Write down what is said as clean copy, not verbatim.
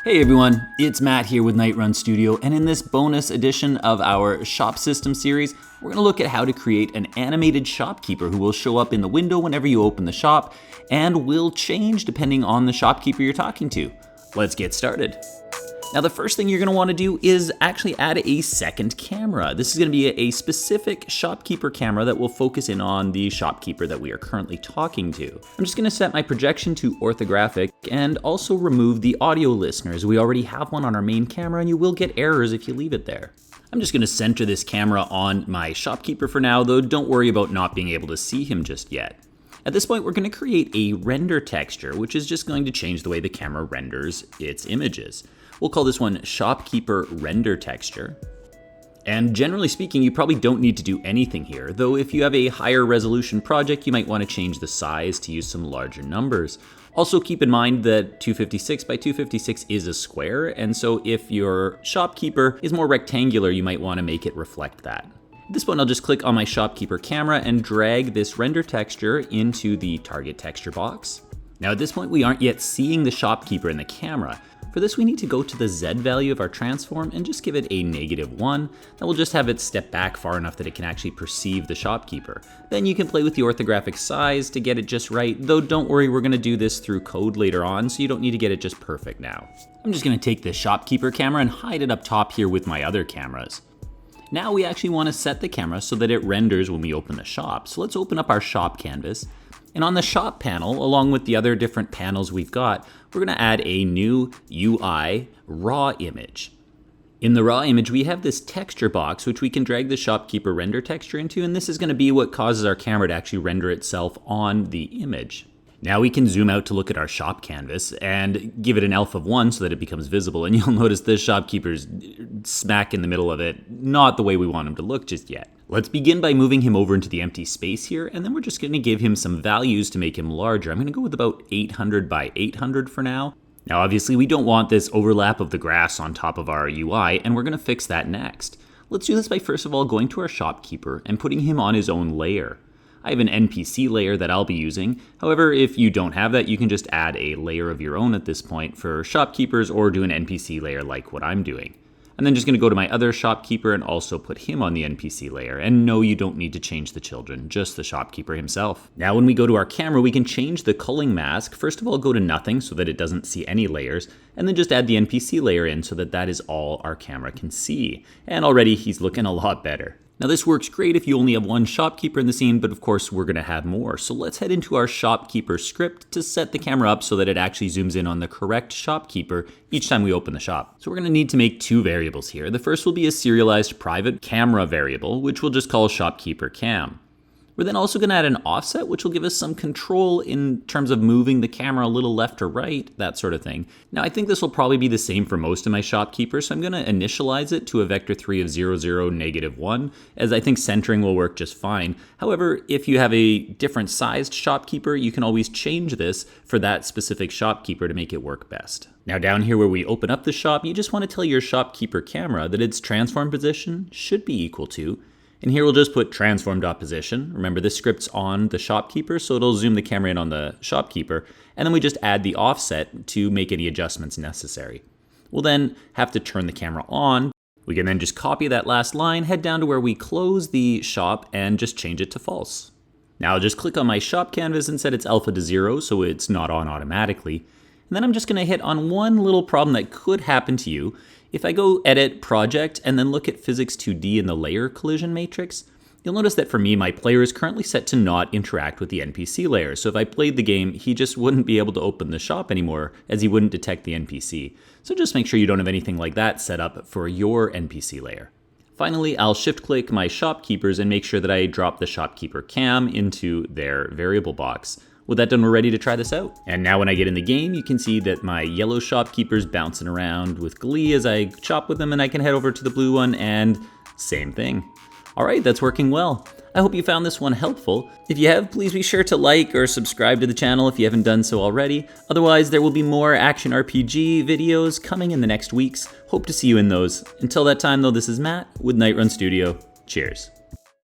Hey everyone, it's Matt here with Nightrun Studio, and in this bonus edition of our shop system series, we're going to look at how to create an animated shopkeeper who will show up in the window whenever you open the shop, and will change depending on the shopkeeper you're talking to. Let's get started. Now the first thing you're going to want to do is actually add a second camera. This is going to be a specific shopkeeper camera that will focus in on the shopkeeper that we are currently talking to. I'm just going to set my projection to orthographic and also remove the audio listeners. We already have one on our main camera and you will get errors if you leave it there. I'm just going to center this camera on my shopkeeper for now, though don't worry about not being able to see him just yet. At this point, we're going to create a render texture, which is just going to change the way the camera renders its images. We'll call this one Shopkeeper Render Texture. And generally speaking, you probably don't need to do anything here, though if you have a higher resolution project, you might want to change the size to use some larger numbers. Also keep in mind that 256 by 256 is a square, and so if your shopkeeper is more rectangular, you might want to make it reflect that. At this point, I'll just click on my shopkeeper camera and drag this render texture into the target texture box. Now at this point, we aren't yet seeing the shopkeeper in the camera. For this, we need to go to the Z value of our transform and just give it a -1. That will just have it step back far enough that it can actually perceive the shopkeeper. Then you can play with the orthographic size to get it just right, though don't worry, we're going to do this through code later on, so you don't need to get it just perfect now. I'm just going to take the shopkeeper camera and hide it up top here with my other cameras. Now we actually want to set the camera so that it renders when we open the shop. So let's open up our shop canvas. And on the shop panel, along with the other different panels we've got, we're going to add a new UI raw image. In the raw image, we have this texture box, which we can drag the shopkeeper render texture into, and this is going to be what causes our camera to actually render itself on the image. Now we can zoom out to look at our shop canvas and give it an ELF of 1 so that it becomes visible, and you'll notice the shopkeeper's smack in the middle of it, not the way we want him to look just yet. Let's begin by moving him over into the empty space here, and then we're just going to give him some values to make him larger. I'm going to go with about 800 by 800 for now. Now obviously we don't want this overlap of the grass on top of our UI, and we're going to fix that next. Let's do this by first of all going to our shopkeeper and putting him on his own layer. I have an NPC layer that I'll be using. However, if you don't have that, you can just add a layer of your own at this point for shopkeepers or do an NPC layer like what I'm doing. I'm then just going to go to my other shopkeeper and also put him on the NPC layer. And no, you don't need to change the children, just the shopkeeper himself. Now when we go to our camera, we can change the culling mask. First of all, go to nothing so that it doesn't see any layers, and then just add the NPC layer in so that that is all our camera can see. And already he's looking a lot better. Now this works great if you only have one shopkeeper in the scene, but of course we're going to have more. So let's head into our shopkeeper script to set the camera up so that it actually zooms in on the correct shopkeeper each time we open the shop. So we're going to need to make two variables here. The first will be a serialized private camera variable, which we'll just call shopkeeper cam. We're then also going to add an offset, which will give us some control in terms of moving the camera a little left or right, that sort of thing. Now, I think this will probably be the same for most of my shopkeepers, so I'm going to initialize it to a vector3 of 0, 0, -1, as I think centering will work just fine. However, if you have a different sized shopkeeper, you can always change this for that specific shopkeeper to make it work best. Now down here where we open up the shop, you just want to tell your shopkeeper camera that its transform position should be equal to, and here we'll just put transform.position. Remember, this script's on the shopkeeper, so it'll zoom the camera in on the shopkeeper, and then we just add the offset to make any adjustments necessary. We'll then have to turn the camera on. We can then just copy that last line, head down to where we close the shop, and just change it to false. Now I'll just click on my shop canvas and set its alpha to 0 so it's not on automatically. And then I'm just going to hit on one little problem that could happen to you. If I go Edit, Project, and then look at Physics 2D in the Layer Collision Matrix, you'll notice that for me, my player is currently set to not interact with the NPC layer. So if I played the game, he just wouldn't be able to open the shop anymore, as he wouldn't detect the NPC. So just make sure you don't have anything like that set up for your NPC layer. Finally, I'll shift-click my shopkeepers and make sure that I drop the shopkeeper cam into their variable box. With that done, we're ready to try this out. And now when I get in the game, you can see that my yellow shopkeeper's bouncing around with glee as I chop with them, and I can head over to the blue one and same thing. All right, that's working well. I hope you found this one helpful. If you have, please be sure to like or subscribe to the channel if you haven't done so already. Otherwise, there will be more action RPG videos coming in the next weeks. Hope to see you in those. Until that time though, this is Matt with Nightrun Studio. Cheers.